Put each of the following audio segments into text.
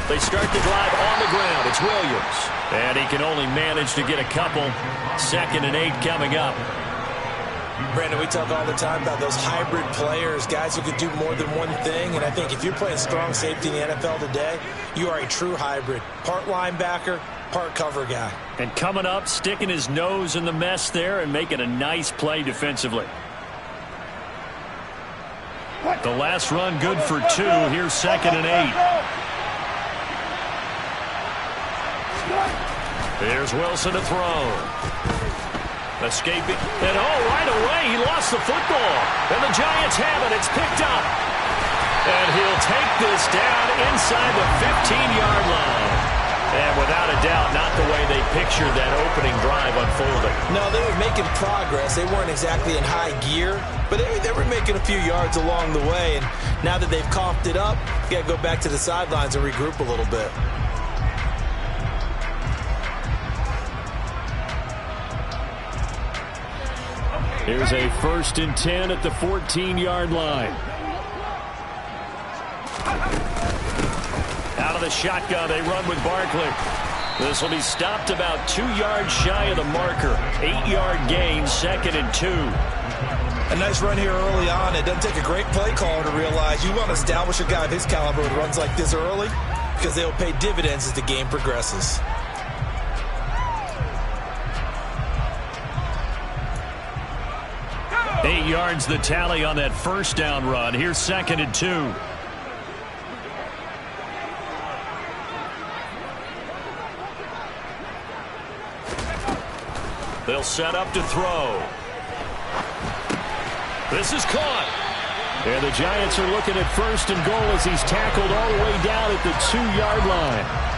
They start the drive on the ground. It's Williams. And he can only manage to get a couple. 2nd and 8 coming up. Brandon, we talk all the time about those hybrid players, guys who can do more than one thing. And I think if you're playing strong safety in the NFL today, you are a true hybrid. Part linebacker, part cover guy. And coming up, sticking his nose in the mess there and making a nice play defensively. The last run good for 2. Here's 2nd and 8. Here's Wilson to throw. Escaping. And right away he lost the football. And the Giants have it. It's picked up. And he'll take this down inside the 15-yard line. And without a doubt, not the way they pictured that opening drive unfolding. No, they were making progress. They weren't exactly in high gear, but they were making a few yards along the way. And now that they've coughed it up, you got to go back to the sidelines and regroup a little bit. Here's a 1st and 10 at the 14-yard line. Out of the shotgun, they run with Barkley. This will be stopped about 2 yards shy of the marker. 8-yard gain, 2nd and 2. A nice run here early on. It doesn't take a great play caller to realize you want to establish a guy of his caliber who runs like this early because they'll pay dividends as the game progresses. Eight yards the tally on that 1st down run. Here's 2nd and 2. They'll set up to throw. This is caught. And the Giants are looking at 1st and goal as he's tackled all the way down at the 2-yard line.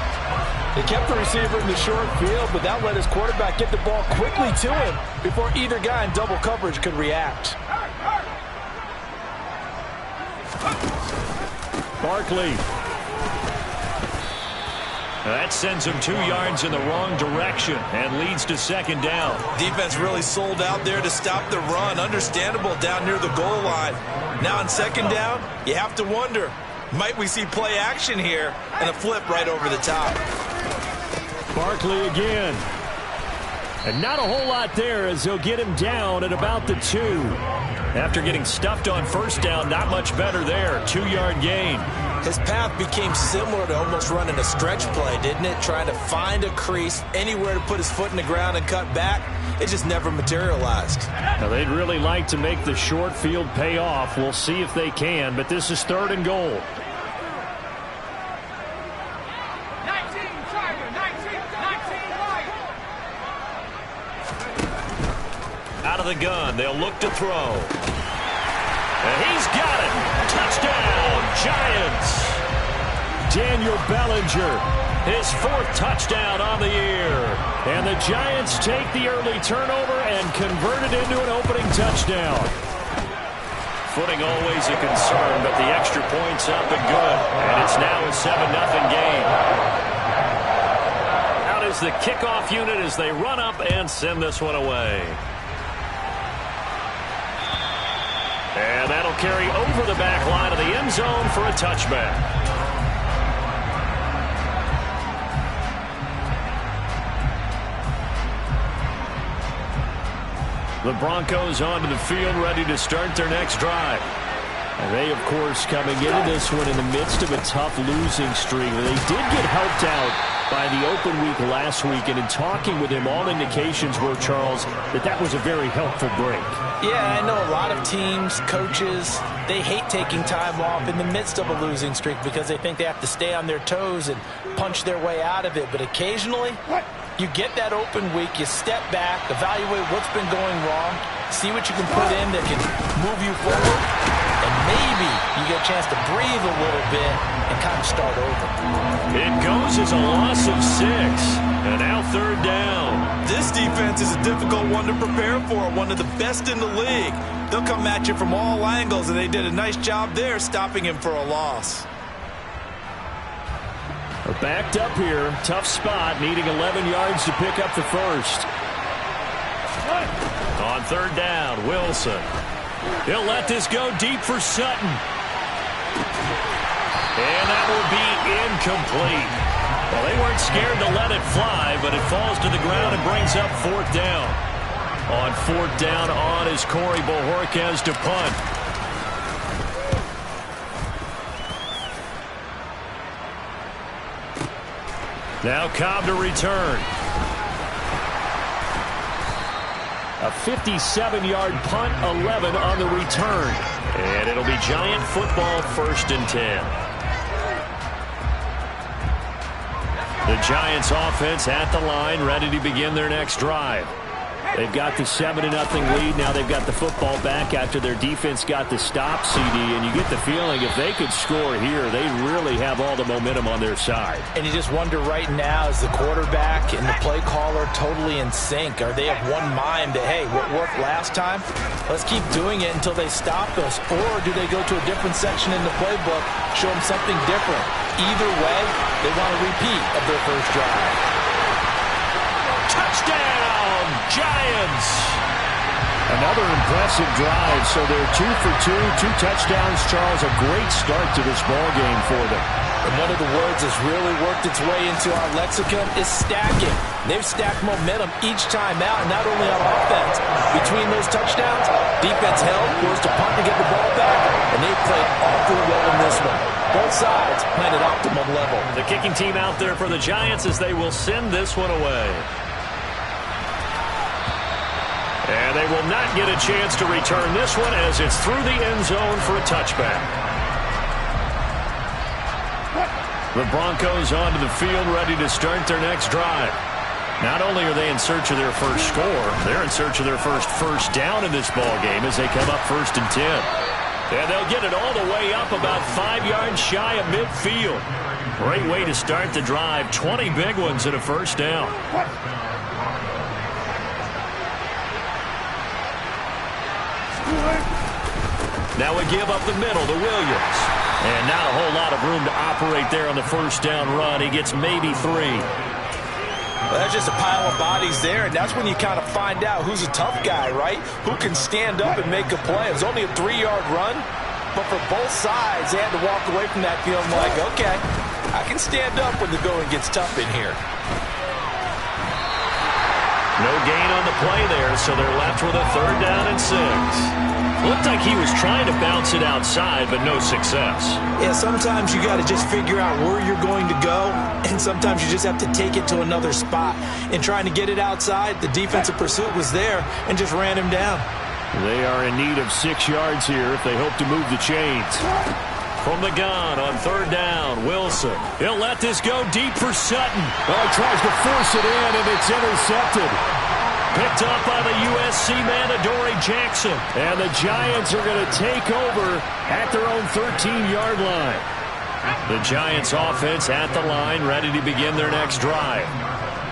They kept the receiver in the short field, but that let his quarterback get the ball quickly to him before either guy in double coverage could react. Barkley. That sends him 2 yards in the wrong direction and leads to 2nd down. Defense really sold out there to stop the run. Understandable down near the goal line. Now on 2nd down, you have to wonder, might we see play action here and a flip right over the top? Barkley again. And not a whole lot there as he'll get him down at about the 2. After getting stuffed on 1st down, not much better there. 2-yard gain. His path became similar to almost running a stretch play, didn't it? Trying to find a crease, anywhere to put his foot in the ground and cut back. It just never materialized. Now, they'd really like to make the short field pay off. We'll see if they can, but this is 3rd and goal. Out of the gun, they'll look to throw. And he's got it. Touchdown, Giants. Daniel Bellinger, his 4th touchdown on the year. And the Giants take the early turnover and convert it into an opening touchdown. Footing always a concern, but the extra point's up and good. And it's now a 7-0 game. Out is the kickoff unit as they run up and send this one away. And that'll carry over the back line of the end zone for a touchback. The Broncos onto the field, ready to start their next drive. And they, of course, coming into this one in the midst of a tough losing streak. They did get helped out by the open week last week, and in talking with him, all indications were, Charles, that was a very helpful break. Yeah, I know a lot of teams, coaches, they hate taking time off in the midst of a losing streak because they think they have to stay on their toes and punch their way out of it. But occasionally, you get that open week, you step back, evaluate what's been going wrong, see what you can put in that can move you forward, and maybe you get a chance to breathe a little bit and kind of start over. It goes as a loss of 6, and now 3rd down. This defense is a difficult one to prepare for, one of the best in the league. They'll come at you from all angles, and they did a nice job there stopping him for a loss. Backed up here, tough spot, needing 11 yards to pick up the 1st. On 3rd down, Wilson. He'll let this go deep for Sutton. And that will be incomplete. Well, they weren't scared to let it fly, but it falls to the ground and brings up fourth down. On fourth down on is Corey Bojorquez to punt. Now Cobb to return. A 57-yard punt, 11 on the return. And it'll be Giant football, 1st and 10. The Giants offense at the line, ready to begin their next drive. They've got the 7-0 lead. Now they've got the football back after their defense got the stop, CD. And you get the feeling if they could score here, they really have all the momentum on their side. And you just wonder right now, is the quarterback and the play caller totally in sync? Are they of one mind that, hey, what worked last time? Let's keep doing it until they stop us. Or do they go to a different section in the playbook, show them something different? Either way, they want a repeat of their first drive. Touchdown, Giants! Another impressive drive, so they're 2 for 2 touchdowns, Charles. A great start to this ball game for them. And one of the words that's really worked its way into our lexicon is stacking. They've stacked momentum each time out, and not only on offense. Between those touchdowns, defense held, forced to punt to get the ball back, and they played awfully well in this one. Both sides playing at optimum level. The kicking team out there for the Giants as they will send this one away. And they will not get a chance to return this one as it's through the end zone for a touchback. The Broncos onto the field ready to start their next drive. Not only are they in search of their first score, they're in search of their first down in this ball game as they come up 1st and 10. And they'll get it all the way up about 5 yards shy of midfield. Great way to start the drive. 20 big ones and a first down. Now we give up the middle to Williams. And not a whole lot of room to operate there on the first down run. He gets maybe 3. Well, there's just a pile of bodies there, and that's when you kind of find out who's a tough guy, right? Who can stand up and make a play. It was only a 3-yard run, but for both sides, they had to walk away from that feeling like, okay, I can stand up when the going gets tough in here. No gain on the play there, so they're left with a 3rd down and 6. Looked like he was trying to bounce it outside, but no success. Yeah, sometimes you got to just figure out where you're going to go, and sometimes you just have to take it to another spot. In trying to get it outside, the defensive pursuit was there and just ran him down. They are in need of 6 yards here if they hope to move the chains. From the gun on 3rd down, Wilson. He'll let this go deep for Sutton. Oh, he tries to force it in, and it's intercepted. Picked up by the USC man, Adoree Jackson. And the Giants are going to take over at their own 13-yard line. The Giants offense at the line, ready to begin their next drive.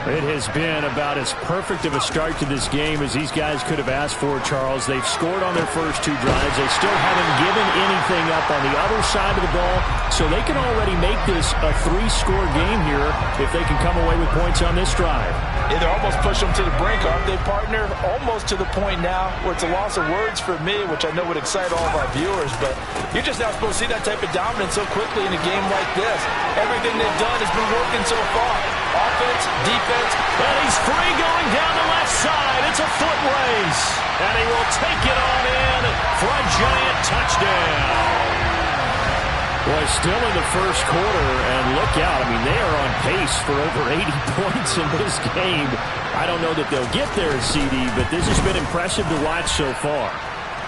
It has been about as perfect of a start to this game as these guys could have asked for, Charles. They've scored on their first 2 drives. They still haven't given anything up on the other side of the ball, so they can already make this a 3-score game here if they can come away with points on this drive. Yeah, they're almost pushing them to the brink, aren't they, partner? Almost to the point now where it's a loss of words for me, which I know would excite all of our viewers, but you're just not supposed to see that type of dominance so quickly in a game like this. Everything they've done has been working so far. Offense, defense. And he's free going down the left side. It's a foot race. And he will take it on in for a Giant touchdown. Boy, still in the first quarter, and look out. I mean, they are on pace for over 80 points in this game. I don't know that they'll get there, CD, but this has been impressive to watch so far.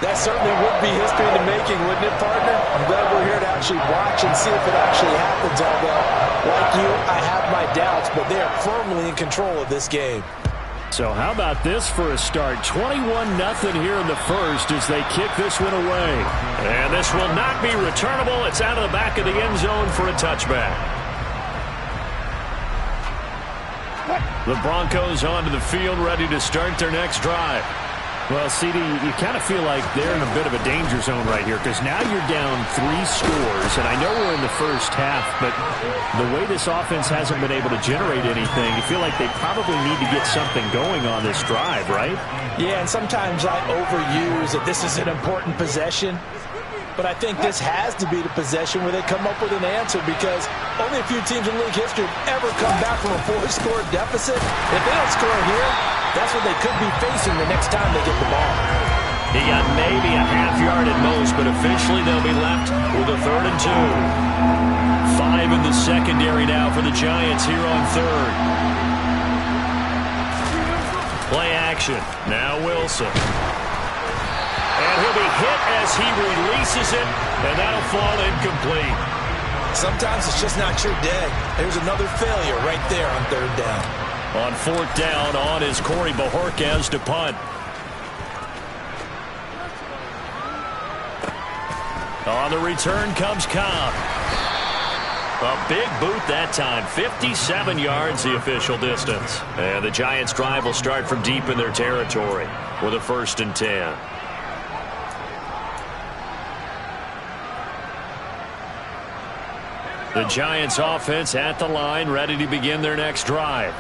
That certainly would be history in the making, wouldn't it, partner? I'm glad we're here to actually watch and see if it actually happens, although, like you, I have my doubts, but they are firmly in control of this game. So how about this for a start? 21-0 here in the first as they kick this one away. And this will not be returnable. It's out of the back of the end zone for a touchback. The Broncos onto the field ready to start their next drive. Well, CD, you kind of feel like they're in a bit of a danger zone right here because now you're down 3 scores, and I know we're in the first half, but the way this offense hasn't been able to generate anything, you feel like they probably need to get something going on this drive, right? Yeah, and sometimes I overuse that this is an important possession. But I think this has to be the possession where they come up with an answer, because only a few teams in league history have ever come back from a 4-score deficit. If they don't score here, that's what they could be facing the next time they get the ball. He got maybe a half yard at most, but officially they'll be left with a 3rd and 2. 5 in the secondary now for the Giants here on 3rd. Play action. Now Wilson. And he'll be hit as he releases it, and that'll fall incomplete. Sometimes it's just not your day. There's another failure right there on 3rd down. On 4th down, on is Corey Bojorquez to punt. On the return comes Cobb. A big boot that time. 57 yards the official distance. And the Giants' drive will start from deep in their territory with a 1st and 10. The Giants' offense at the line, ready to begin their next drive.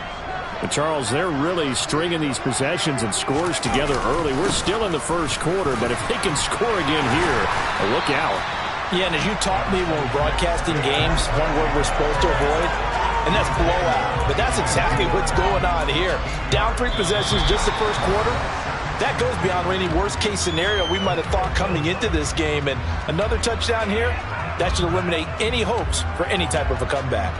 But Charles, they're really stringing these possessions and scores together early. We're still in the 1st quarter, but if they can score again here, look out. Yeah, and as you taught me when we're broadcasting games, one word we're supposed to avoid, and that's blowout. But that's exactly what's going on here. Down 3 possessions just the 1st quarter. That goes beyond any worst-case scenario we might have thought coming into this game. And another touchdown here, that should eliminate any hopes for any type of a comeback.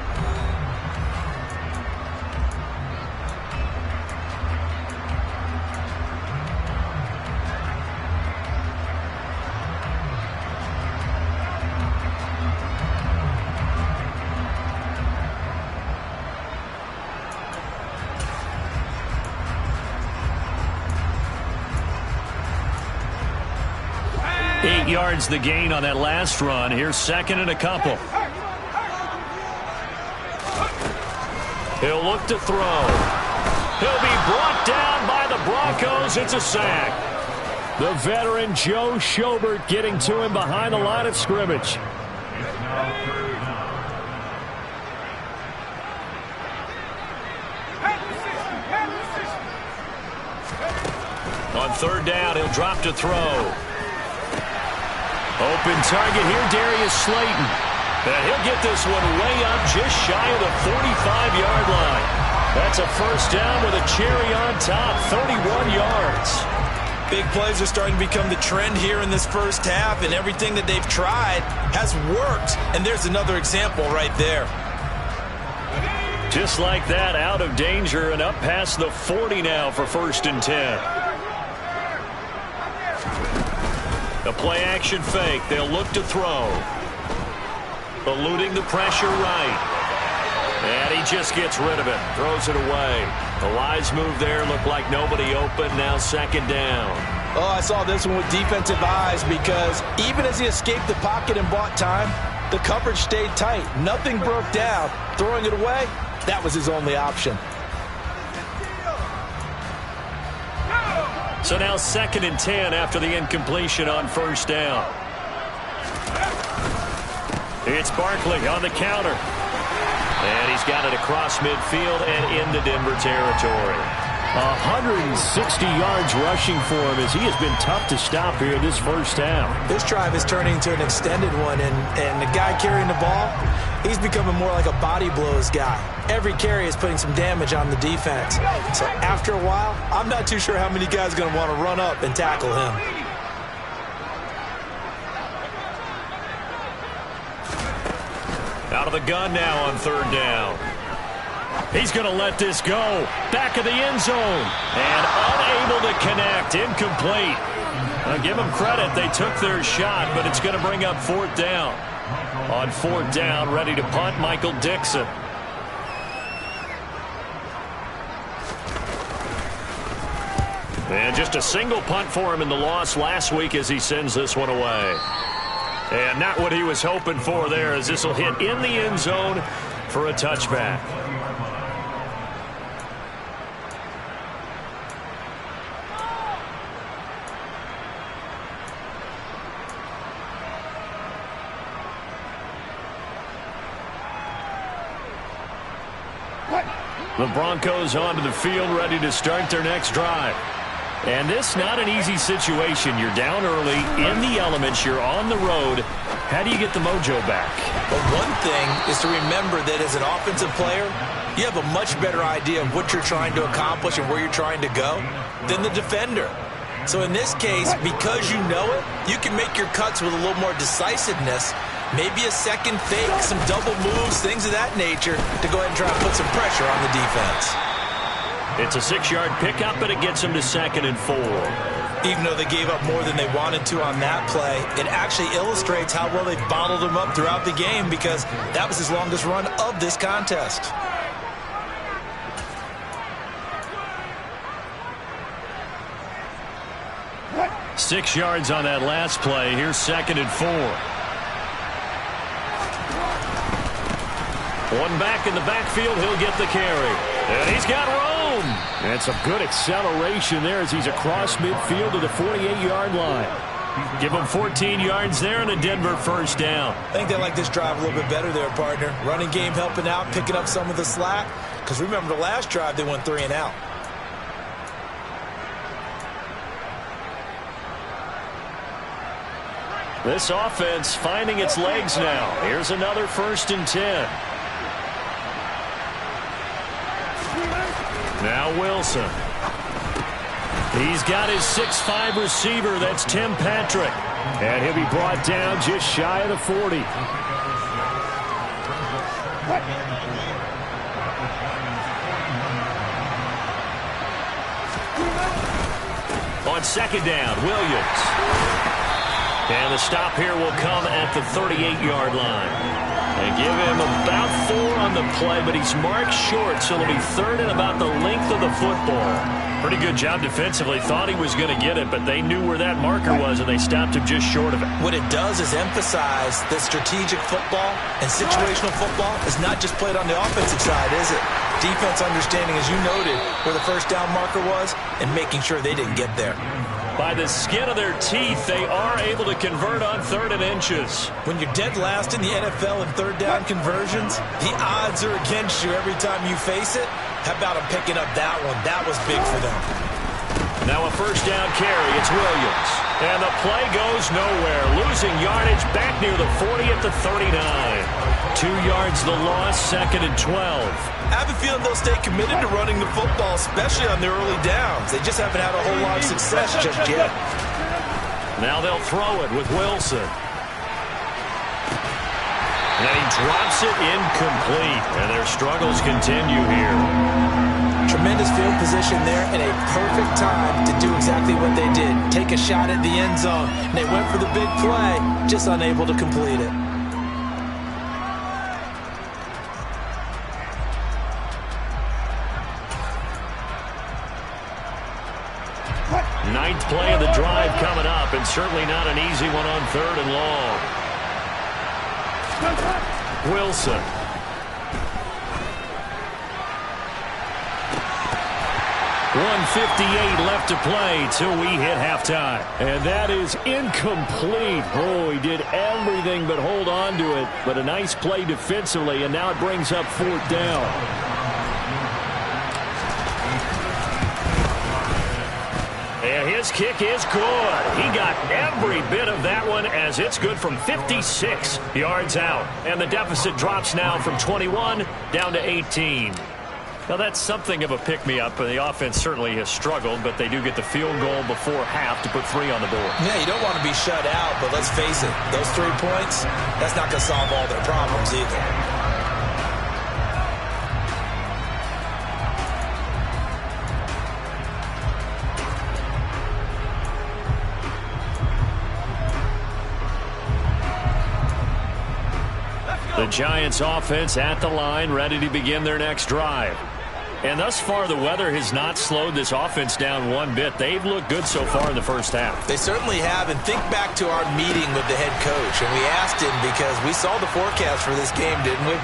Yards the gain on that last run. Here's 2nd and a couple. He'll look to throw. He'll be brought down by the Broncos. It's a sack. The veteran Joe Schobert getting to him behind the line of scrimmage. On 3rd down, he'll drop to throw. Open target here, Darius Slayton. And he'll get this one way up just shy of the 45-yard line. That's a 1st down with a cherry on top, 31 yards. Big plays are starting to become the trend here in this 1st half, and everything that they've tried has worked. And there's another example right there. Just like that, out of danger and up past the 40 now for 1st and 10. A play-action fake. They'll look to throw. Eluding the pressure right. And he just gets rid of it. Throws it away. The Lions move there. Looked like nobody open. Now 2nd down. Oh, I saw this one with defensive eyes, because even as he escaped the pocket and bought time, the coverage stayed tight. Nothing broke down. Throwing it away, that was his only option. So now 2nd and 10 after the incompletion on 1st down. It's Barkley on the counter. And he's got it across midfield and into Denver territory. 160 yards rushing for him, as he has been tough to stop here this 1st down. This drive is turning into an extended one, and the guy carrying the ball, he's becoming more like a body blows guy. Every carry is putting some damage on the defense. So after a while, I'm not too sure how many guys are going to want to run up and tackle him. Out of the gun now on 3rd down. He's going to let this go. Back of the end zone. And unable to connect. Incomplete. I'll give them credit. They took their shot, but it's going to bring up 4th down. On 4th down, ready to punt, Michael Dixon. And just a single punt for him in the loss last week as he sends this one away. And not what he was hoping for there, as this will hit in the end zone for a touchback. The Broncos onto the field, ready to start their next drive. And this not an easy situation. You're down early, in the elements, you're on the road. How do you get the mojo back? Well, one thing is to remember that as an offensive player, you have a much better idea of what you're trying to accomplish and where you're trying to go than the defender. So in this case, because you know it, you can make your cuts with a little more decisiveness, maybe a second fake, some double moves, things of that nature, to go ahead and try to put some pressure on the defense. It's a 6-yard pickup, and it gets them to 2nd and 4. Even though they gave up more than they wanted to on that play, it actually illustrates how well they bottled them up throughout the game, because that was his longest run of this contest. Six yards on that last play. Here's 2nd and 4. One back in the backfield. He'll get the carry. And he's got room. And some good acceleration there as he's across midfield to the 48-yard line. Give him 14 yards there and a Denver first down. I think they like this drive a little bit better there, partner. Running game helping out, picking up some of the slack. Because remember the last drive, they went 3 and out. This offense finding its legs now. Here's another 1st and 10. Now Wilson. He's got his 6'5" receiver. That's Tim Patrick. And he'll be brought down just shy of the 40. On 2nd down, Williams. And the stop here will come at the 38-yard line. They give him about 4 on the play, but he's marked short, so it'll be 3rd and about the length of the football. Pretty good job defensively. Thought he was going to get it, but they knew where that marker was, and they stopped him just short of it. What it does is emphasize that strategic football and situational football is not just played on the offensive side, is it? Defense understanding, as you noted, where the first down marker was and making sure they didn't get there. By the skin of their teeth, they are able to convert on 3rd and inches. When you're dead last in the NFL in 3rd down conversions, the odds are against you every time you face it. How about them picking up that one? That was big for them. Now a 1st down carry. It's Williams. And the play goes nowhere. Losing yardage back near the 40 at the 39. 2 yards the loss, 2nd and 12. I have a feeling they'll stay committed to running the football, especially on their early downs. They just haven't had a whole lot of success just yet. Now they'll throw it with Wilson. And he drops it incomplete. And their struggles continue here. Tremendous field position there and a perfect time to do exactly what they did. Take a shot at the end zone. And they went for the big play, just unable to complete it. Ninth play of the drive coming up, and certainly not an easy one on 3rd and long. Wilson. .158 left to play till we hit halftime. And that is incomplete. Oh, he did everything but hold on to it. But a nice play defensively, and now it brings up 4th down. And his kick is good. He got every bit of that one as it's good from 56 yards out. And the deficit drops now from 21 down to 18. Now that's something of a pick-me-up. The offense certainly has struggled, but they do get the field goal before half to put 3 on the board. Yeah, you don't want to be shut out, but let's face it, those 3 points, that's not going to solve all their problems either. The Giants offense at the line, ready to begin their next drive. And thus far, the weather has not slowed this offense down one bit. They've looked good so far in the first half. They certainly have. And think back to our meeting with the head coach. And we asked him because we saw the forecast for this game, didn't we?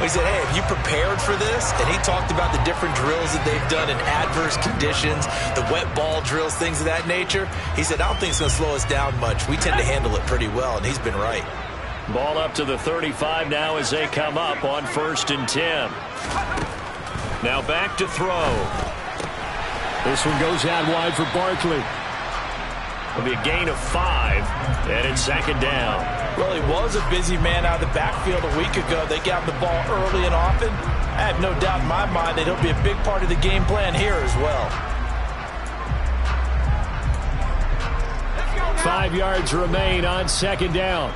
We said, hey, have you prepared for this? And he talked about the different drills that they've done in adverse conditions, the wet ball drills, things of that nature. He said, I don't think it's going to slow us down much. We tend to handle it pretty well, and he's been right. Ball up to the 35 now as they come up on 1st and 10. Now back to throw. This one goes out wide for Barkley. It'll be a gain of 5, and it's second down. Well, he was a busy man out of the backfield a week ago. They got the ball early and often. I have no doubt in my mind that he'll be a big part of the game plan here as well. 5 yards remain on second down.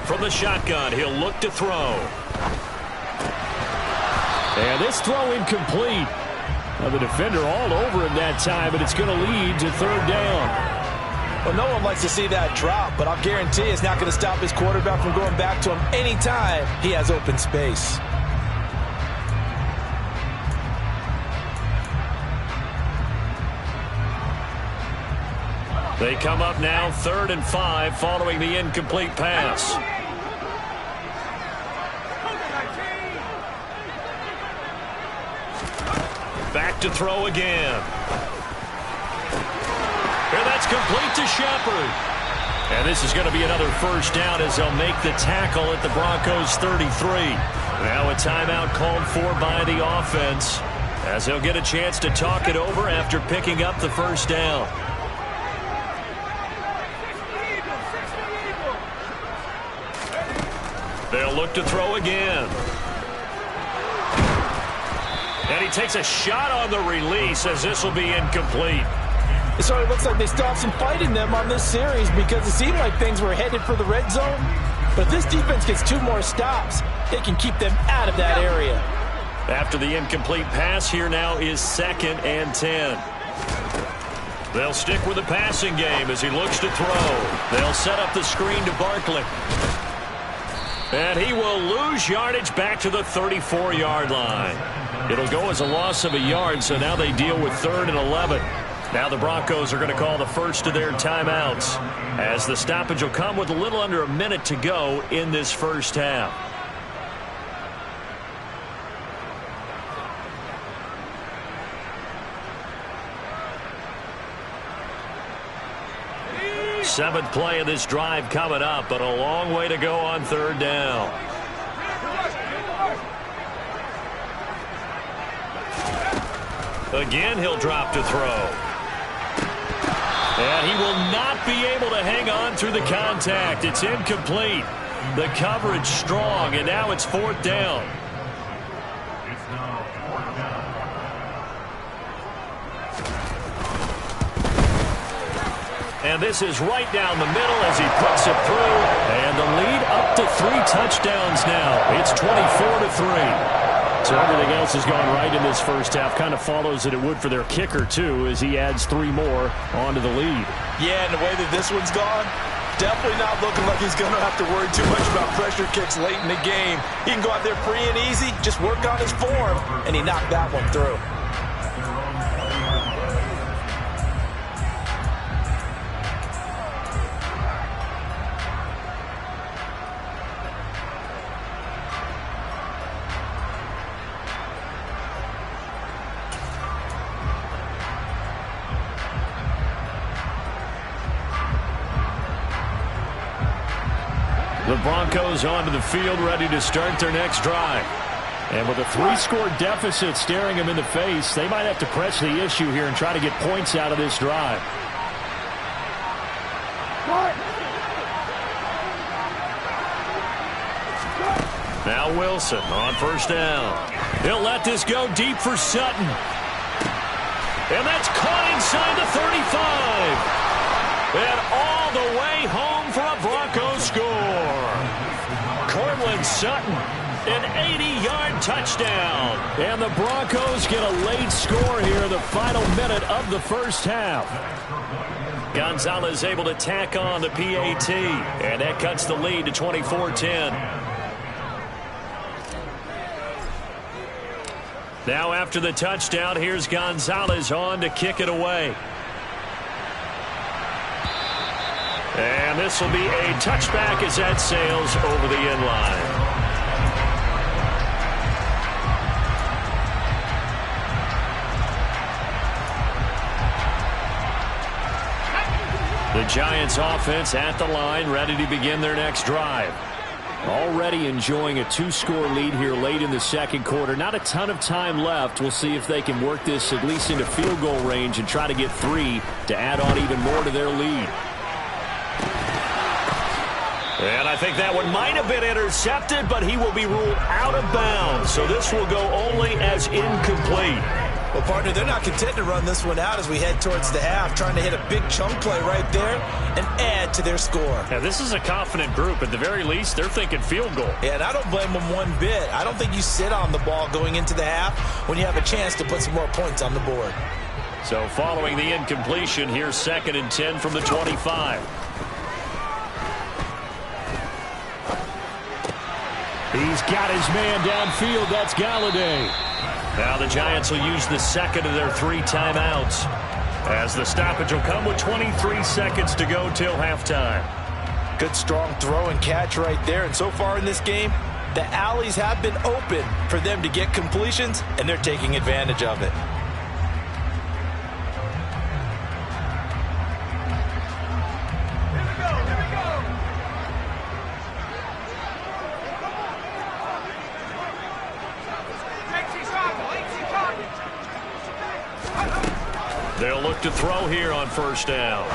From the shotgun, he'll look to throw. And this throw incomplete. Now the defender all over him that time, but it's going to lead to third down. Well, no one likes to see that drop, but I'll guarantee it's not going to stop his quarterback from going back to him anytime he has open space. They come up now 3rd and 5 following the incomplete pass. Back to throw again. And that's complete to Shepard. And this is going to be another first down as they'll make the tackle at the Broncos 33. Now a timeout called for by the offense as they'll get a chance to talk it over after picking up the first down. They'll look to throw again. And he takes a shot on the release as this will be incomplete. It sort of looks like they still have some fight in them on this series because it seemed like things were headed for the red zone. But if this defense gets 2 more stops, they can keep them out of that area. After the incomplete pass, here now is 2nd and 10. They'll stick with the passing game as he looks to throw. They'll set up the screen to Barkley. And he will lose yardage back to the 34-yard line. It'll go as a loss of a yard, so now they deal with 3rd and 11. Now the Broncos are going to call the first of their timeouts as the stoppage will come with a little under a minute to go in this first half. Seventh play of this drive coming up, but a long way to go on 3rd down. Again, he'll drop to throw. And he will not be able to hang on through the contact. It's incomplete. The coverage strong, and now it's 4th down. And this is right down the middle as he puts it through. And the lead up to 3 touchdowns now. It's 24-3. So everything else has gone right in this first half. Kind of follows that it would for their kicker, too, as he adds 3 more onto the lead. Yeah, and the way that this one's gone, definitely not looking like he's going to have to worry too much about pressure kicks late in the game. He can go out there free and easy, just work on his form, and he knocked that one through. The Broncos onto the field, ready to start their next drive. And with a 3-score deficit staring them in the face, they might have to press the issue here and try to get points out of this drive. Now Wilson on first down. He'll let this go deep for Sutton. And that's caught inside the 35. And all the way home for a Broncos score. Cortland Sutton, an 80-yard touchdown. And the Broncos get a late score here in the final minute of the first half. Gonzalez able to tack on the PAT. And that cuts the lead to 24-10. Now after the touchdown, here's Gonzalez on to kick it away. And this will be a touchback as that sails over the end line. The Giants offense at the line, ready to begin their next drive. Already enjoying a 2-score lead here late in the second quarter. Not a ton of time left. We'll see if they can work this at least into field goal range and try to get 3 to add on even more to their lead. And I think that one might have been intercepted, but he will be ruled out of bounds. So this will go only as incomplete. Well, partner, they're not content to run this one out as we head towards the half, trying to hit a big chunk play right there and add to their score. Yeah, this is a confident group. At the very least, they're thinking field goal. Yeah, and I don't blame them one bit. I don't think you sit on the ball going into the half when you have a chance to put some more points on the board. So following the incompletion, here's 2nd and 10 from the 25. He's got his man downfield. That's Galladay. Now the Giants will use the second of their 3 timeouts, as the stoppage will come with 23 seconds to go till halftime. Good strong throw and catch right there. And so far in this game, the alleys have been open for them to get completions, and they're taking advantage of it. They'll look to throw here on 1st down.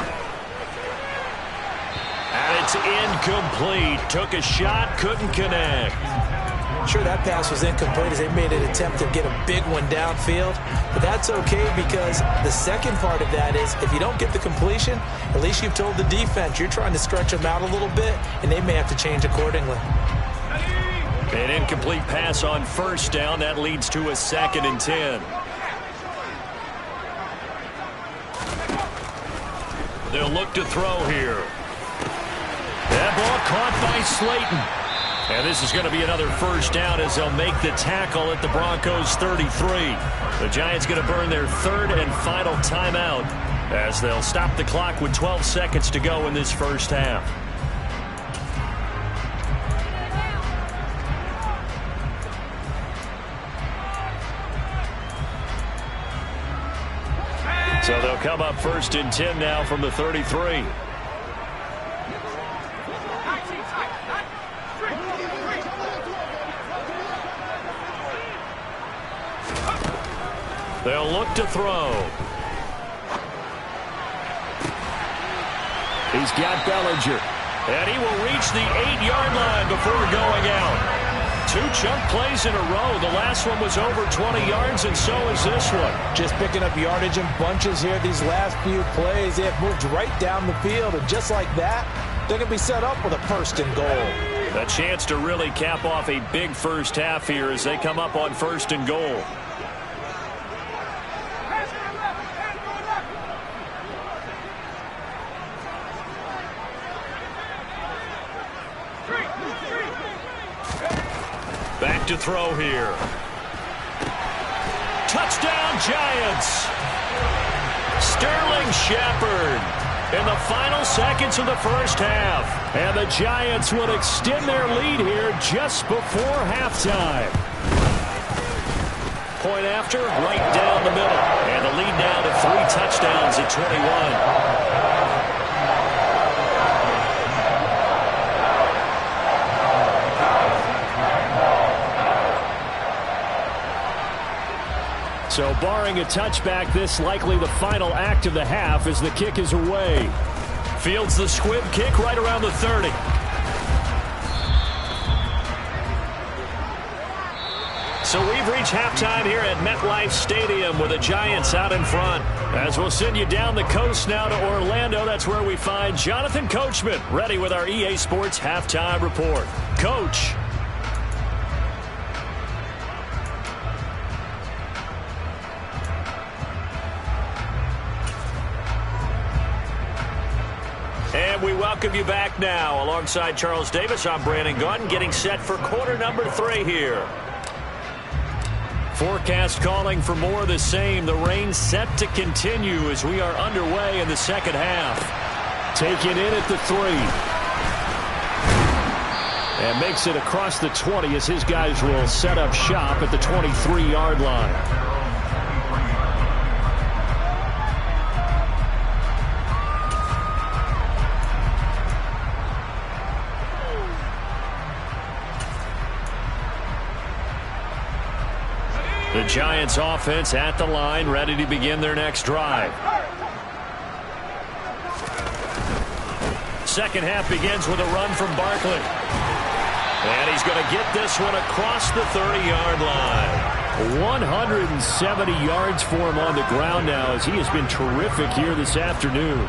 And it's incomplete. Took a shot, couldn't connect. Sure, that pass was incomplete as they made an attempt to get a big one downfield. But that's okay, because the second part of that is if you don't get the completion, at least you've told the defense you're trying to stretch them out a little bit, and they may have to change accordingly. An incomplete pass on 1st down. That leads to a 2nd and 10. They'll look to throw here. That ball caught by Slayton. And this is going to be another 1st down as they'll make the tackle at the Broncos 33. The Giants going to burn their 3rd and final timeout as they'll stop the clock with 12 seconds to go in this 1st half. So they'll come up 1st and 10 now from the 33. They'll look to throw. He's got Bellinger. And he will reach the 8-yard line before going out. 2 chunk plays in a row. The last one was over 20 yards, and so is this one. Just picking up yardage in bunches here these last few plays. They have moved right down the field, and just like that, they're going to be set up with a 1st and goal. A chance to really cap off a big 1st half here as they come up on 1st and goal. Back to throw here. Touchdown, Giants. Sterling Shepard in the final seconds of the 1st half. And the Giants will extend their lead here just before halftime. Point after, right down the middle. And the lead now to 3 touchdowns at 21. So barring a touchback, this likely the final act of the half as the kick is away. Fields the squib kick right around the 30. So we've reached halftime here at MetLife Stadium with the Giants out in front. As we'll send you down the coast now to Orlando, that's where we find Jonathan Coachman ready with our EA Sports Halftime Report. Coach. And we welcome you back now. Alongside Charles Davis, I'm Brandon Gaudin, getting set for quarter number 3 here. Forecast calling for more of the same. The rain set to continue as we are underway in the 2nd half. Taken in at the 3. And makes it across the 20 as his guys will set up shop at the 23-yard line. The Giants offense at the line, ready to begin their next drive. Second half begins with a run from Barkley. And he's going to get this one across the 30-yard line. 170 yards for him on the ground now as he has been terrific here this afternoon.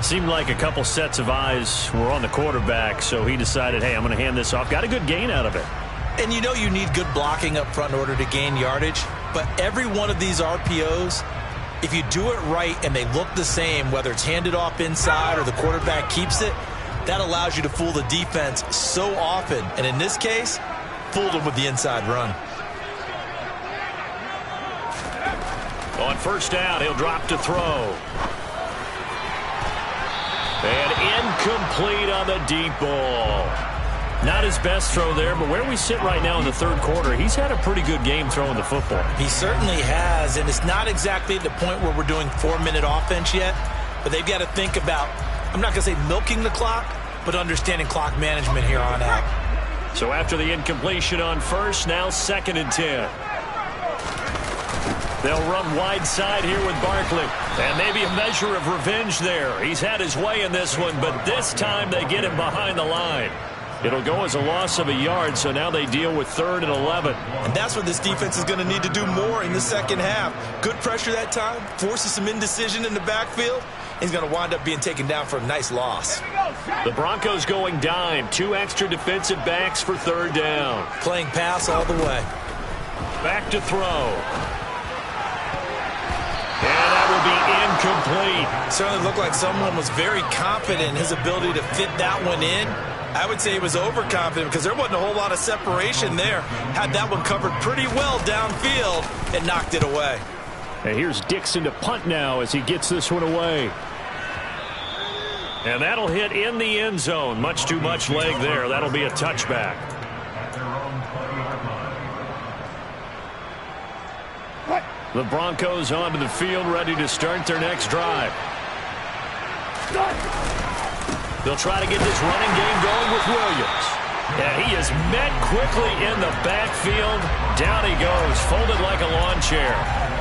Seemed like a couple sets of eyes were on the quarterback, so he decided, hey, I'm going to hand this off. Got a good gain out of it. And you know you need good blocking up front in order to gain yardage, but every one of these RPOs, if you do it right and they look the same, whether it's handed off inside or the quarterback keeps it, that allows you to fool the defense so often. And in this case, fooled them with the inside run. On first down, he'll drop to throw. And incomplete on the deep ball. Not his best throw there, but where we sit right now in the third quarter, he's had a pretty good game throwing the football. He certainly has, and it's not exactly at the point where we're doing 4-minute offense yet, but they've got to think about, I'm not going to say milking the clock, but understanding clock management here on out. So after the incompletion on first, now 2nd and 10. They'll run wide side here with Barkley. And maybe a measure of revenge there. He's had his way in this one, but this time they get him behind the line. It'll go as a loss of a yard, so now they deal with 3rd and 11. And that's what this defense is going to need to do more in the second half. Good pressure that time, forces some indecision in the backfield. He's going to wind up being taken down for a nice loss. The Broncos going dime. 2 extra defensive backs for 3rd down. Playing pass all the way. Back to throw. And that will be incomplete. Certainly looked like someone was very confident in his ability to fit that one in. I would say he was overconfident because there wasn't a whole lot of separation there. Had that one covered pretty well downfield and knocked it away. And here's Dixon to punt now as he gets this one away. And that'll hit in the end zone. Much too much leg there. That'll be a touchback. The Broncos onto the field, ready to start their next drive. They'll try to get this running game going with Williams. And he is met quickly in the backfield. Down he goes, folded like a lawn chair.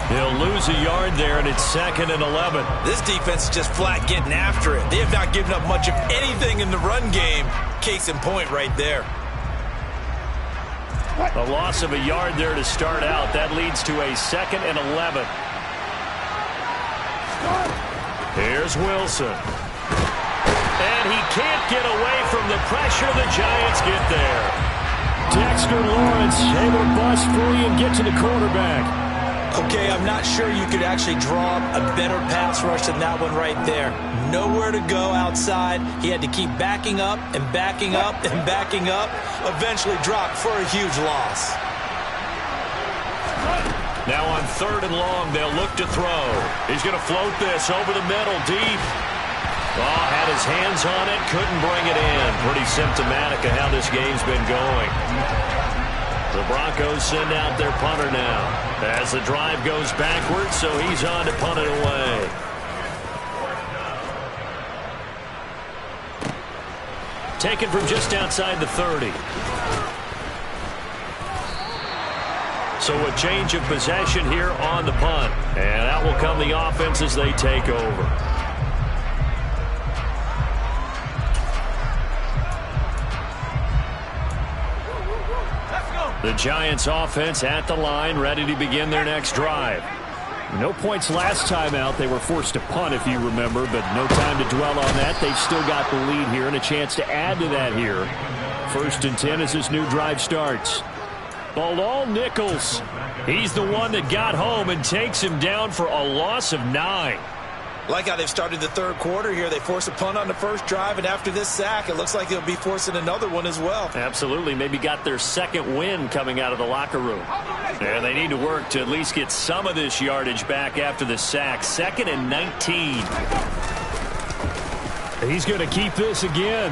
He'll lose a yard there, and it's 2nd and 11. This defense is just flat getting after it. They have not given up much of anything in the run game. Case in point right there. A loss of a yard there to start out. That leads to a 2nd and 11. Here's Wilson. And he can't get away from the pressure. The Giants get there. Dexter Lawrence able to bust free and get to the quarterback. Okay, I'm not sure you could actually draw a better pass rush than that one right there. Nowhere to go outside. He had to keep backing up and backing up and backing up. Eventually dropped for a huge loss. Now on 3rd and long, they'll look to throw. He's going to float this over the middle, deep. Oh, had his hands on it, couldn't bring it in. Pretty symptomatic of how this game's been going. The Broncos send out their punter now as the drive goes backwards, so he's on to punt it away. Taken from just outside the 30. So a change of possession here on the punt. And out will come the offense as they take over. The Giants offense at the line, ready to begin their next drive. No points last time out. They were forced to punt, if you remember, but no time to dwell on that. They've still got the lead here and a chance to add to that here. 1st and 10 as this new drive starts. Bilal Nichols, he's the one that got home and takes him down for a loss of 9. Like how they've started the third quarter here. They force a punt on the first drive, and after this sack, it looks like they'll be forcing another one as well. Absolutely. Maybe got their 2nd win coming out of the locker room. And they need to work to at least get some of this yardage back after the sack. 2nd and 19. He's going to keep this again.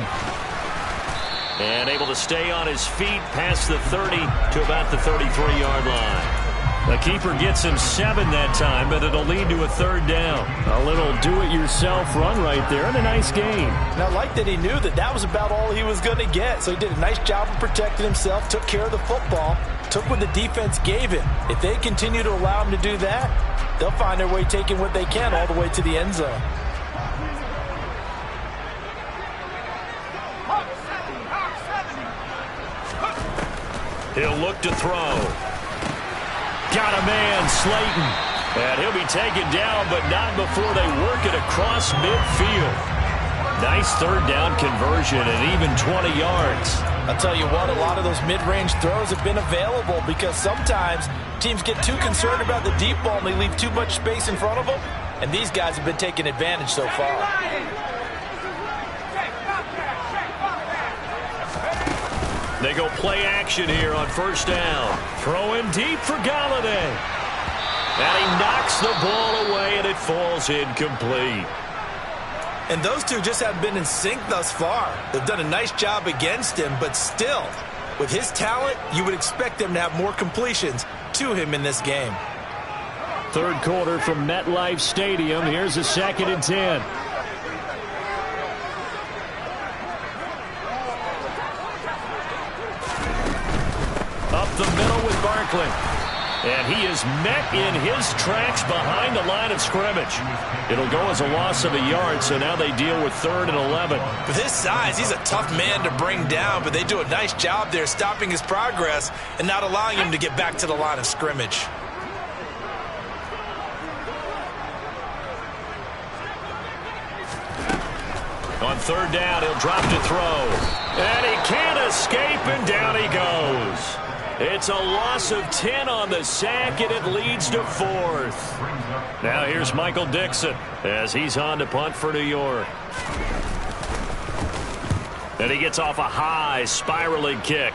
And able to stay on his feet past the 30 to about the 33-yard line. The keeper gets him 7 that time, but it'll lead to a 3rd down. A little do-it-yourself run right there and a nice gain. And I like that he knew that that was about all he was going to get. So he did a nice job of protecting himself, took care of the football, took what the defense gave him. If they continue to allow him to do that, they'll find their way taking what they can all the way to the end zone. He'll look to throw. Got a man, Slayton. And he'll be taken down, but not before they work it across midfield. Nice 3rd down conversion and even 20 yards. I'll tell you what, a lot of those mid-range throws have been available because sometimes teams get too concerned about the deep ball and they leave too much space in front of them. And these guys have been taking advantage so far. They go play action here on 1st down. Throwing deep for Galladay. And he knocks the ball away, and it falls incomplete. And those two just haven't been in sync thus far. They've done a nice job against him, but still, with his talent, you would expect them to have more completions to him in this game. 3rd quarter from MetLife Stadium. Here's a 2nd and 10. Up the middle with Barkley. And he is met in his tracks behind the line of scrimmage. It'll go as a loss of a yard, so now they deal with 3rd and 11. With his size, he's a tough man to bring down, but they do a nice job there stopping his progress and not allowing him to get back to the line of scrimmage. On 3rd down, he'll drop to throw. And he can't escape, and down he goes. It's a loss of 10 on the sack, and it leads to 4th. Now here's Michael Dixon as he's on to punt for New York. And he gets off a high spiraling kick.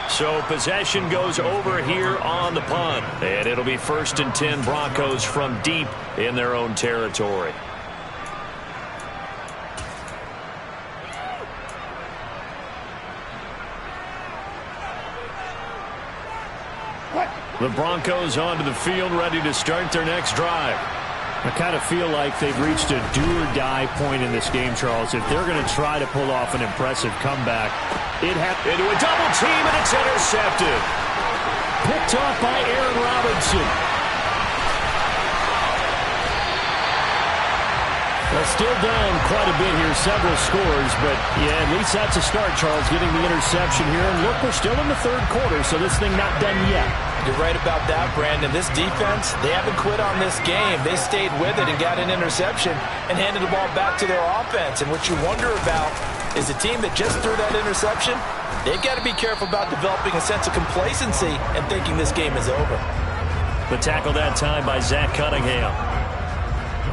So possession goes over here on the punt. And it'll be 1st and 10 Broncos from deep in their own territory. The Broncos onto the field, ready to start their next drive. I kind of feel like they've reached a do-or-die point in this game, Charles. If they're going to try to pull off an impressive comeback, it has into a double team, and it's intercepted. Picked off by Aaron Robinson. Well, still down quite a bit here, several scores, but yeah, at least that's a start, Charles, getting the interception here. And look, we're still in the 3rd quarter, so this thing not done yet. You're right about that, Brandon. This defense, they haven't quit on this game. They stayed with it and got an interception and handed the ball back to their offense. And what you wonder about is a team that just threw that interception, they've got to be careful about developing a sense of complacency and thinking this game is over. The tackle that time by Zach Cunningham.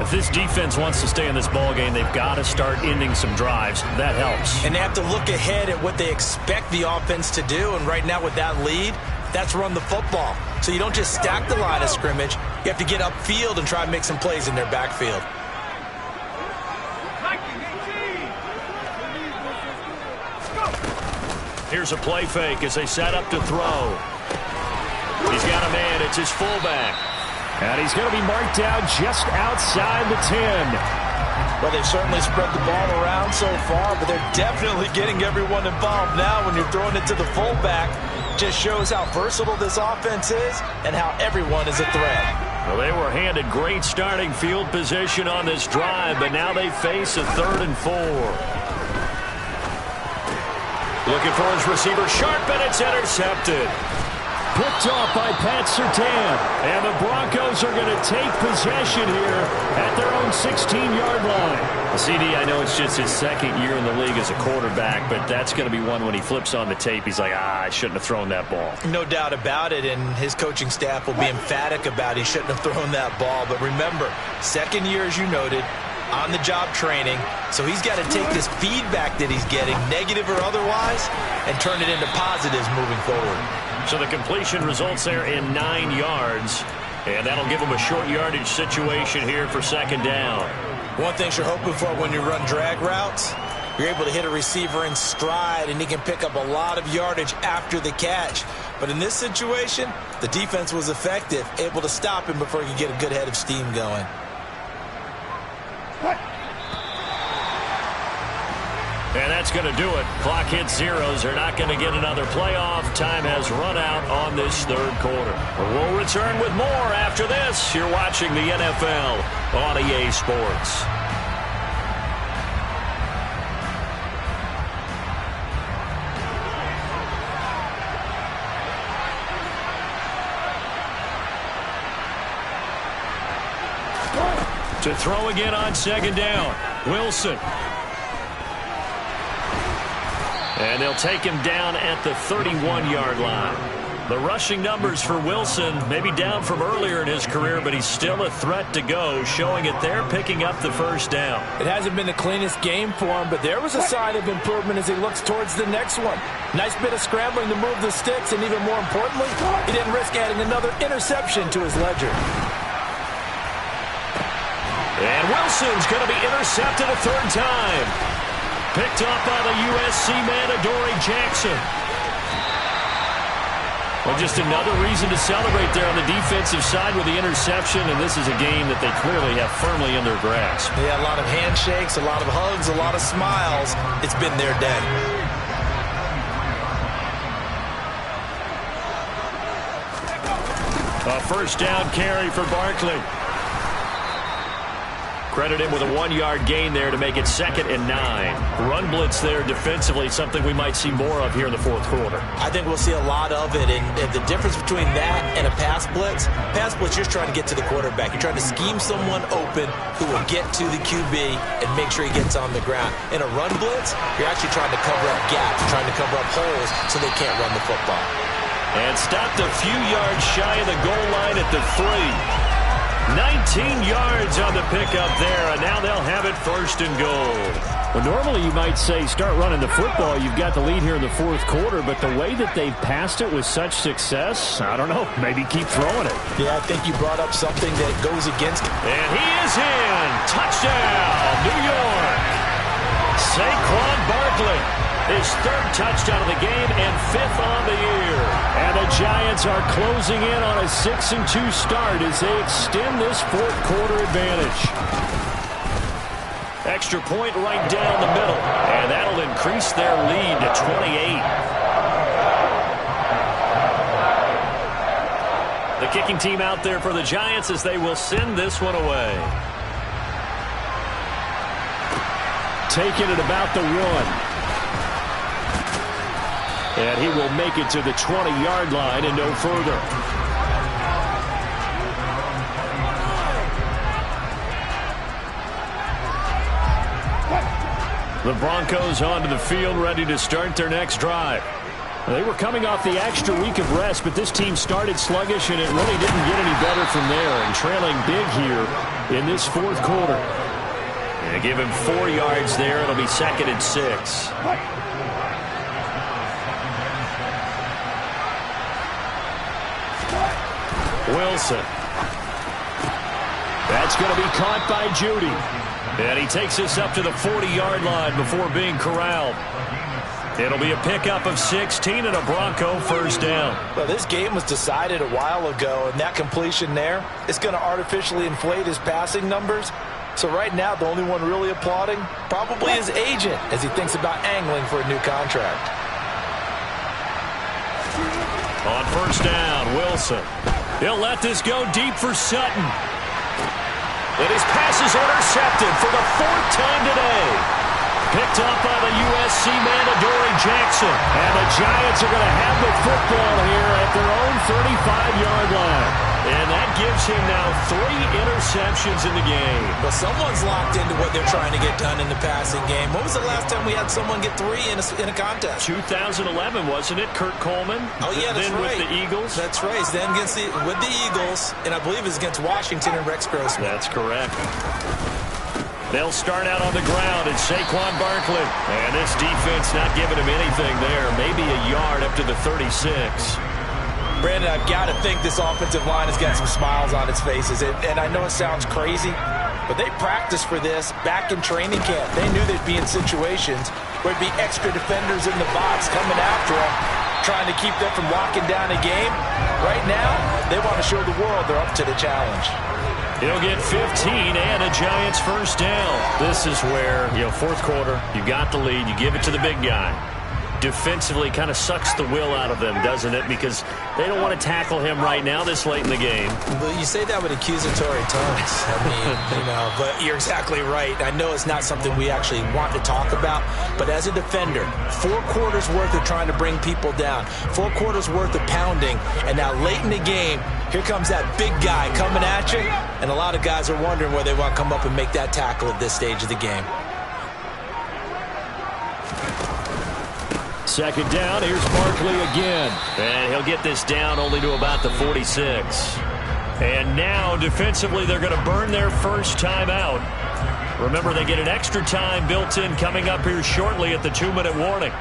If this defense wants to stay in this ballgame, they've got to start ending some drives. That helps. And they have to look ahead at what they expect the offense to do. And right now with that lead, that's run the football. So you don't just stack the line of scrimmage. You have to get upfield and try and make some plays in their backfield. Here's a play fake as they set up to throw. He's got a man. It's his fullback. And he's going to be marked down just outside the 10. Well, they've certainly spread the ball around so far, but they're definitely getting everyone involved now when you're throwing it to the fullback. Just shows how versatile this offense is and how everyone is a threat. Well, they were handed great starting field position on this drive, but now they face a 3rd and 4. Looking for his receiver, Sharp, and it's intercepted. Picked off by Pat Surtain. And the Broncos are going to take possession here at their own 16-yard line. CD, I know it's just his 2nd year in the league as a quarterback, but that's going to be one when he flips on the tape, he's like, I shouldn't have thrown that ball. No doubt about it, and his coaching staff will be emphatic about he shouldn't have thrown that ball. But remember, 2nd year, as you noted, on-the-job training, so he's got to take this feedback that he's getting, negative or otherwise, and turn it into positives moving forward. So the completion results there in 9 yards, and that'll give him a short yardage situation here for 2nd down. One thing you're hoping for when you run drag routes, You're able to hit a receiver in stride, and he can pick up a lot of yardage after the catch. But in this situation, the defense was effective, able to stop him before he could get a good head of steam going. And that's going to do it. Clock hits zeros. They're not going to get another playoff. Time has run out on this third quarter. We'll return with more after this. You're watching the NFL on EA Sports. To throw again on second down. Wilson. And they'll take him down at the 31-yard line. The rushing numbers for Wilson may be down from earlier in his career, but he's still a threat to go, showing it there, picking up the first down. It hasn't been the cleanest game for him, but there was a sign of improvement as he looks towards the next one. Nice bit of scrambling to move the sticks, and even more importantly, he didn't risk adding another interception to his ledger. And Wilson's going to be intercepted a third time. Picked up by the USC man, Adoree Jackson. Well, just another reason to celebrate there on the defensive side with the interception, and this is a game that they clearly have firmly in their grasp. Yeah, a lot of handshakes, a lot of hugs, a lot of smiles. It's been their day. A first down carry for Barkley. Credit him with a 1-yard gain there to make it 2nd and 9. Run blitz there defensively, something we might see more of here in the fourth quarter. I think we'll see a lot of it, and the difference between that and a pass blitz, you're trying to get to the quarterback. You're trying to scheme someone open who will get to the QB and make sure he gets on the ground. In a run blitz, you're actually trying to cover up gaps, trying to cover up holes so they can't run the football. And stopped a few yards shy of the goal line at the 3. 19 yards on the pickup there, and now they'll have it 1st and goal. Well, normally you might say start running the football. You've got the lead here in the fourth quarter, but the way that they've passed it with such success, I don't know, maybe keep throwing it. Yeah, I think you brought up something that goes against. And he is in. Touchdown, New York. Saquon Barkley. His 3rd touchdown of the game and 5th on the year. And the Giants are closing in on a 6-2 start as they extend this fourth quarter advantage. Extra point right down the middle. And that'll increase their lead to 28. The kicking team out there for the Giants as they will send this one away. Taking it about the 1. And he will make it to the 20-yard line and no further. The Broncos onto the field, ready to start their next drive. They were coming off the extra week of rest, but this team started sluggish, and it really didn't get any better from there. And trailing big here in this fourth quarter. And give him 4 yards there. It'll be 2nd and 6. Wilson. That's going to be caught by Judy. And he takes us up to the 40-yard line before being corralled. It'll be a pickup of 16 and a Bronco first down. Well, this game was decided a while ago, and that completion there is going to artificially inflate his passing numbers. So right now, the only one really applauding probably his agent as he thinks about angling for a new contract. On first down, Wilson. He'll let this go deep for Sutton. And his pass is intercepted for the 4th time today. Picked up by the USC man, Adoree Jackson. And the Giants are going to have the football here at their own 35-yard line. And that gives him now 3 interceptions in the game. But someone's locked into what they're trying to get done in the passing game. When was the last time we had someone get 3 in a contest? 2011, wasn't it? Kurt Coleman. Oh, yeah, that's then right. With the Eagles. That's right. Then with the Eagles, and I believe it's against Washington and Rex Grossman. That's correct. They'll start out on the ground. It's Saquon Barkley. And this defense not giving him anything there. Maybe a yard up to the 36. Brandon, I've got to think this offensive line has got some smiles on its faces. And I know it sounds crazy, But they practiced for this back in training camp. They knew they'd be in situations where there'd be extra defenders in the box coming after them, trying to keep them from locking down a game. Right now, they want to show the world they're up to the challenge. He'll get 15 and a Giants first down. This is where, fourth quarter, you got the lead, you give it to the big guy. Defensively kind of sucks the will out of them, doesn't it? Because they don't want to tackle him right now this late in the game. But you say that with accusatory tones. I mean, but you're exactly right. I know it's not something we actually want to talk about, but as a defender, 4 quarters worth of trying to bring people down, 4 quarters worth of pounding, and now late in the game, here comes that big guy coming at you, and a lot of guys are wondering where they want to come up and make that tackle at this stage of the game. Second down, here's Barkley again. And he'll get this down only to about the 46. And now, defensively, they're going to burn their first time out. Remember, they get an extra time built in coming up here shortly at the 2-minute warning.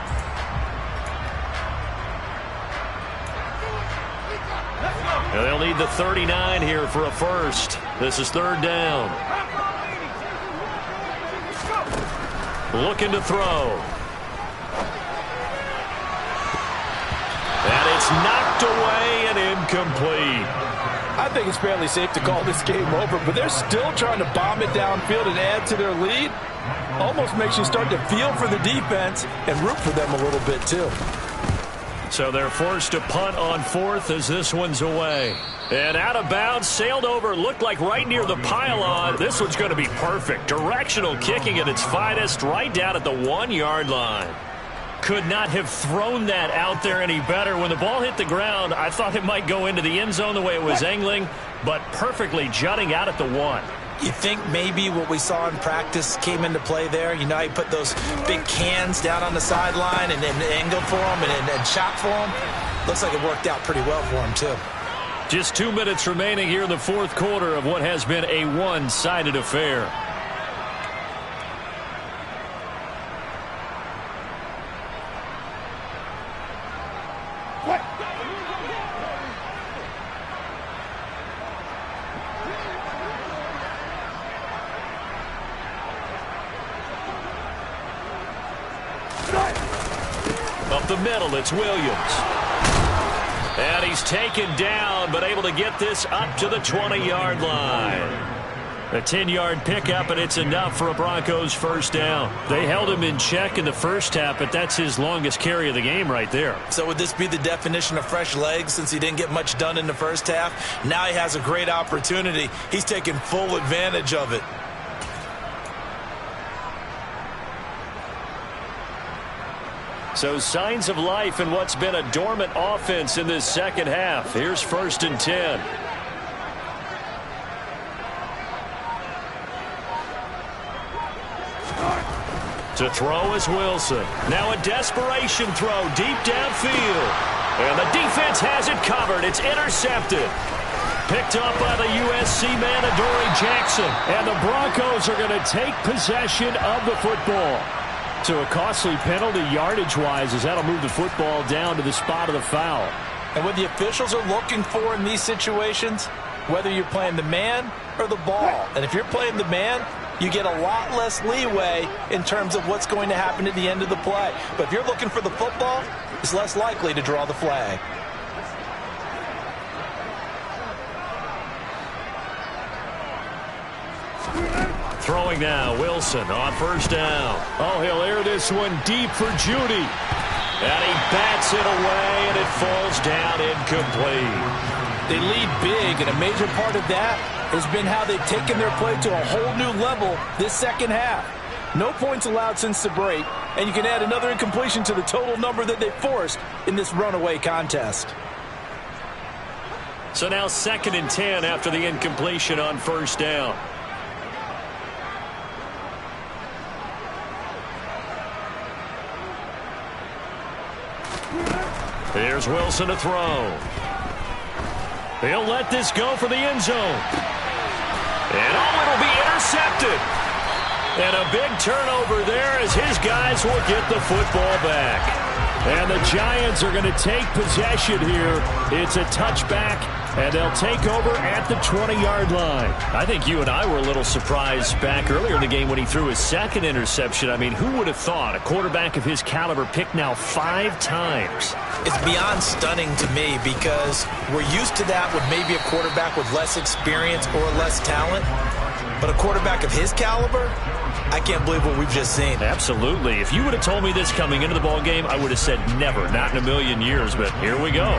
And they'll need the 39 here for a first. This is third down. Looking to throw. And it's knocked away and incomplete. I think it's fairly safe to call this game over, but they're still trying to bomb it downfield and add to their lead. Almost makes you start to feel for the defense and root for them a little bit too. So they're forced to punt on fourth as this one's away. And out of bounds, sailed over, looked like right near the pylon. This one's going to be perfect. Directional kicking at its finest, right down at the 1-yard line. Could not have thrown that out there any better. When the ball hit the ground, I thought it might go into the end zone the way it was angling, but perfectly jutting out at the 1. You think maybe what we saw in practice came into play there? You know, he put those big cans down on the sideline and angled for him and shot for him. Looks like it worked out pretty well for him, too. Just 2 minutes remaining here in the fourth quarter of what has been a one-sided affair. Up the middle, it's Williams. And he's taken down, but able to get this up to the 20-yard line. A 10-yard pickup, and it's enough for a Broncos first down. They held him in check in the first half, but that's his longest carry of the game right there. So would this be the definition of fresh legs since he didn't get much done in the first half? Now he has a great opportunity. He's taking full advantage of it. So signs of life in what's been a dormant offense in this second half. Here's 1st and 10. To throw is Wilson. Now a desperation throw deep downfield. And the defense has it covered. It's intercepted. Picked up by the USC man, Adoree Jackson. And the Broncos are going to take possession of the football. So a costly penalty yardage-wise as that'll move the football down to the spot of the foul. And what the officials are looking for in these situations, whether you're playing the man or the ball. And if you're playing the man, you get a lot less leeway in terms of what's going to happen at the end of the play. But if you're looking for the football, it's less likely to draw the flag. Throwing now, Wilson on first down. Oh, he'll air this one deep for Judy. And he bats it away, and it falls down incomplete. They lead big, and a major part of that has been how they've taken their play to a whole new level this second half. No points allowed since the break, and you can add another incompletion to the total number that they forced in this runaway contest. So now 2nd and 10 after the incompletion on first down. Here's Wilson to throw. He'll let this go for the end zone. And it'll be intercepted. And a big turnover there as his guys will get the football back. And the Giants are going to take possession here. It's a touchback And they'll take over at the 20-yard line. I think you and I were a little surprised back earlier in the game when he threw his second interception. I mean, who would have thought a quarterback of his caliber picked now 5 times? It's beyond stunning to me because we're used to that with maybe a quarterback with less experience or less talent. But a quarterback of his caliber, I can't believe what we've just seen. Absolutely. If you would have told me this coming into the ball game, I would have said never, not in a million years. But here we go.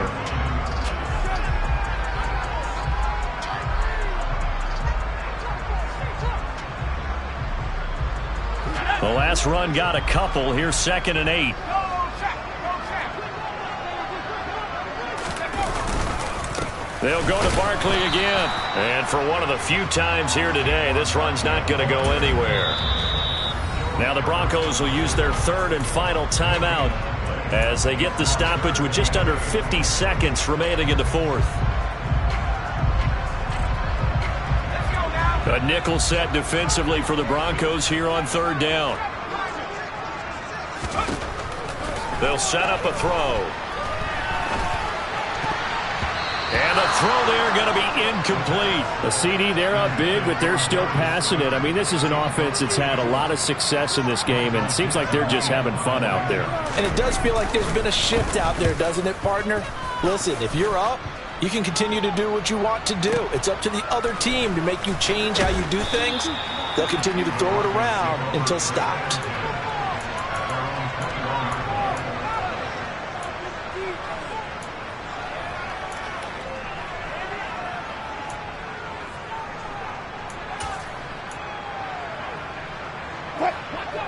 The last run got a couple. Here's 2nd and 8. They'll go to Barkley again. And for one of the few times here today, this run's not going to go anywhere. Now the Broncos will use their 3rd and final timeout as they get the stoppage with just under 50 seconds remaining in the 4th. A nickel set defensively for the Broncos here on 3rd down. They'll set up a throw. And the throw there going to be incomplete. A CD, they're up big, but they're still passing it. I mean, this is an offense that's had a lot of success in this game, and it seems like they're just having fun out there. And it does feel like there's been a shift out there, doesn't it, partner? Listen, if you're up, you can continue to do what you want to do. It's up to the other team to make you change how you do things. They'll continue to throw it around until stopped.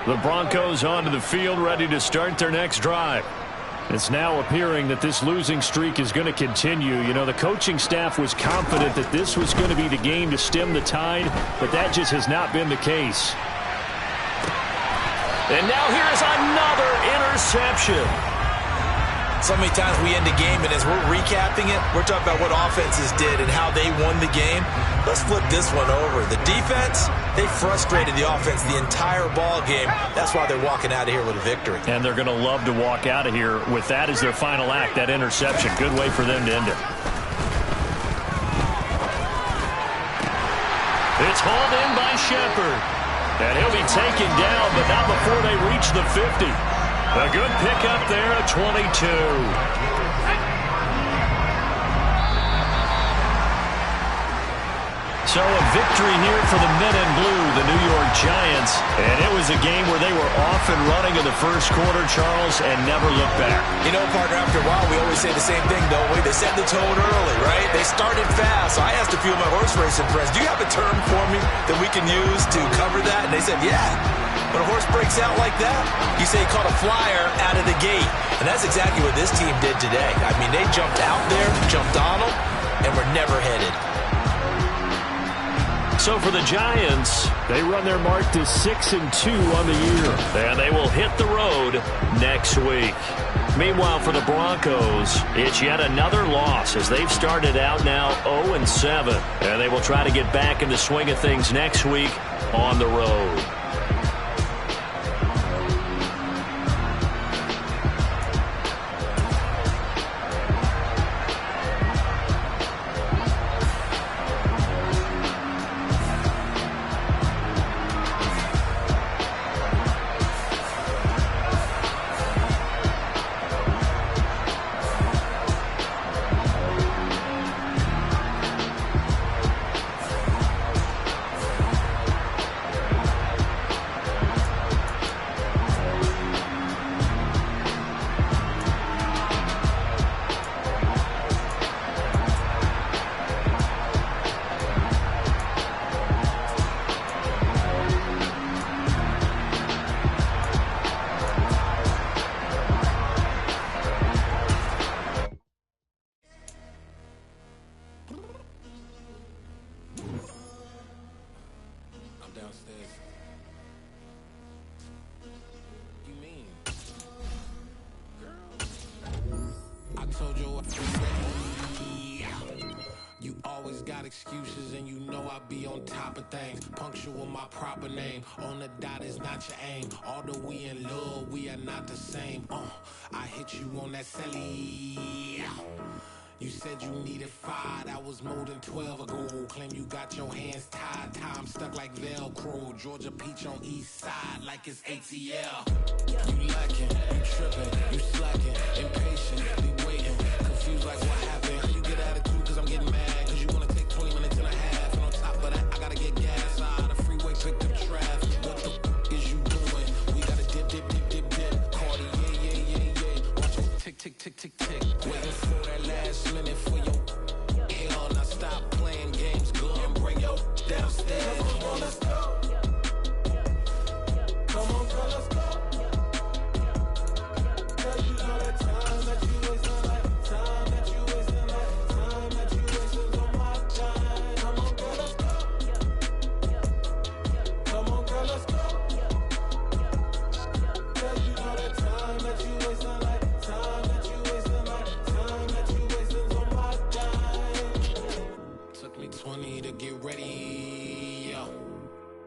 The Broncos onto the field, ready to start their next drive. It's now appearing that this losing streak is going to continue. You know, the coaching staff was confident that this was going to be the game to stem the tide, but that just has not been the case. And now here is another interception. So many times we end a game, and as we're recapping it, we're talking about what offenses did and how they won the game. Let's flip this one over. The defense, they frustrated the offense the entire ball game. That's why they're walking out of here with a victory. And they're going to love to walk out of here with that as their final act, that interception. Good way for them to end it. It's hauled in by Shepard. And he'll be taken down, but not before they reach the 50. A good pickup there at 22. So a victory here for the men in blue, the New York Giants. And it was a game where they were off and running in the first quarter, Charles, and never looked back. You know, partner, after a while, we always say the same thing, don't we? They set the tone early, right? They started fast. So I asked a few of my horse racing friends, do you have a term for me that we can use to cover that? And they said, yeah. When a horse breaks out like that, you say he caught a flyer out of the gate. And that's exactly what this team did today. I mean, they jumped out there, jumped on them, and were never headed. So for the Giants, they run their mark to 6-2 on the year. And they will hit the road next week. Meanwhile, for the Broncos, it's yet another loss as they've started out now 0-7. And they will try to get back in the swing of things next week on the road. Excuses and you know I be on top of things. Punctual my proper name. On the dot is not your aim. Although we in love, we are not the same. I hit you on that celly. You said you needed 5, that was more than 12 ago. Claim you got your hands tied, time stuck like Velcro. Georgia peach on east side like it's ATL. You lacking, you tripping, you slacking, impatient, be waiting, confused like what happened. How you get attitude cause I'm getting mad, cause you wanna take 20 minutes and a half. And on top of that, I gotta get gas out of the freeway, picked up traffic. What the is you doing? We gotta dip, Cardi, yeah. Watch your tick, waiting for that last minute for your hell. Now stop playing games, go and bring your downstairs. Come on, let's go. Come on, girl, let's go. Girl, you know that time that you wasting, like time that you wasting, like time that you wasting on my time. Come on, girl, let's go. Come on, girl, let's go. Girl, you know that time that you wasting, like time that you wasting, like time that you wasting on my time. Took me 20 to get ready, yo.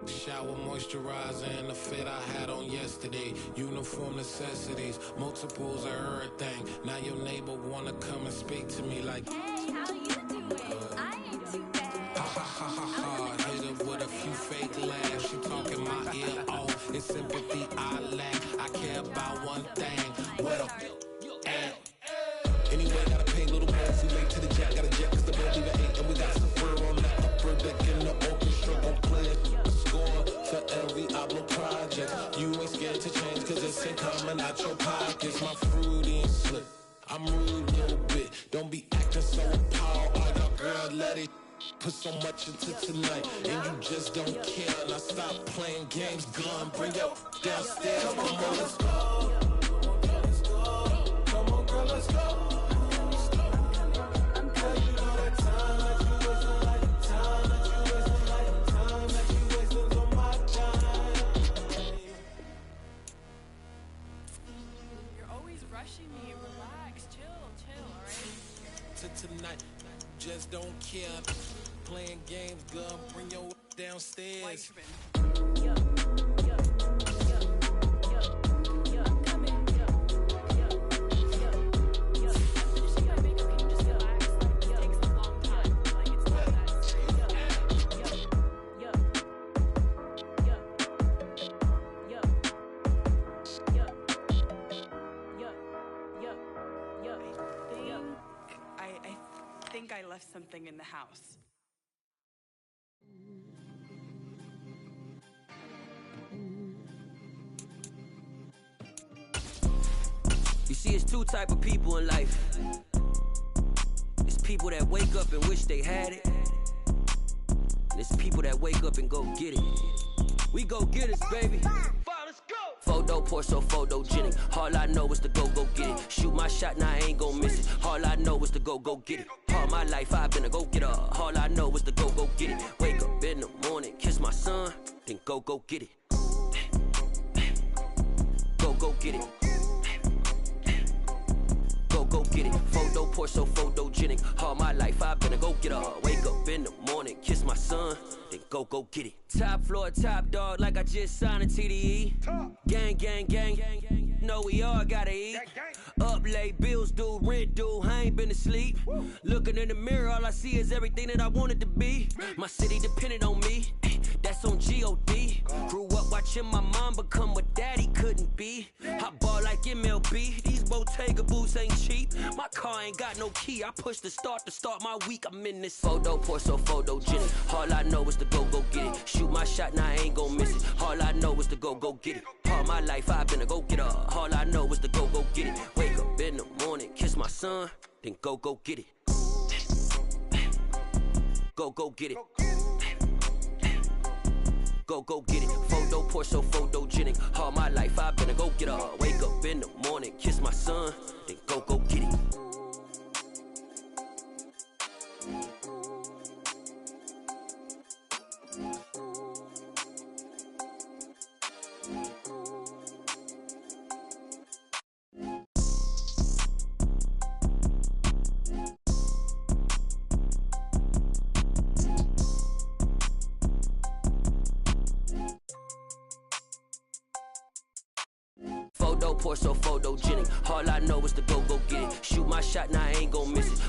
Shower moisturizer and the fit I had on yesterday. Uniform necessities, multiples of everything. Now your neighbor wanna come and speak to me like, hey, how you doing? I ain't too bad. ha. Hit her with a few fake laughs. She talking my ear off. It's sympathy I lack. I care about one thing. What up? Anyway, gotta pay a little more if we late to the jack. Gotta jet cause the boat leave at 8. And we got some fur on the upper deck in the orchestra. Gon' play a score for every Ablo project. You ain't scared to change cause it's ain't coming out your pockets. My fruity and slip, I'm rude a little bit. Don't be acting so appalled. Oh, y'all girl, let it put so much into tonight. And you just don't care. Now stop playing games, gun, bring your downstairs. Come on, girl, let's go. Come on, girl, let's go. Rushing me. Relax, chill, all right? To tonight, just don't care. Playing games, girl, bring your downstairs. I think I left something in the house. You see, it's two type of people in life. It's people that wake up and wish they had it, and it's people that wake up and go get it. We go get it, baby. Let's go. Photo pour so photogenic. All I know is to go get it. Shoot my shot, now I ain't gon' miss it. All I know is to go get it. All my life I've been a go-getter. All I know is to go get it. Wake up in the morning, kiss my son, then go get it. Go get it. Go get it. Photo pour so photogenic. All my life I've been a go-getter. Wake up in the morning, kiss my son, then go get it. Top floor, top dog, like I just signed a TDE. Gang. Know we all gotta eat. Up late, bills due, rent due, I ain't been asleep. Looking in the mirror, all I see is everything that I wanted to be. My city depended on me, that's on G.O.D. Grew up watching my mom become what daddy couldn't be. I ball like MLB, these Bottega boots ain't cheap. My car ain't got no key, I push the start to start my week. I'm in this photo pour so photogenic. All I know is to go get it. Shoot my shot, now I ain't gon' miss it. All I know is to go get it. All my life I've been a go-getter. All I know is to go get it. Wake up in the morning, kiss my son, then go get it. Go get it. Go get it. Photo pour so photogenic. All my life I've been a go-getter. Wake up in the morning, kiss my son, then go get it. Photo pour so photogenic. All I know is to go get it. Shoot my shot, now I ain't gon' miss it.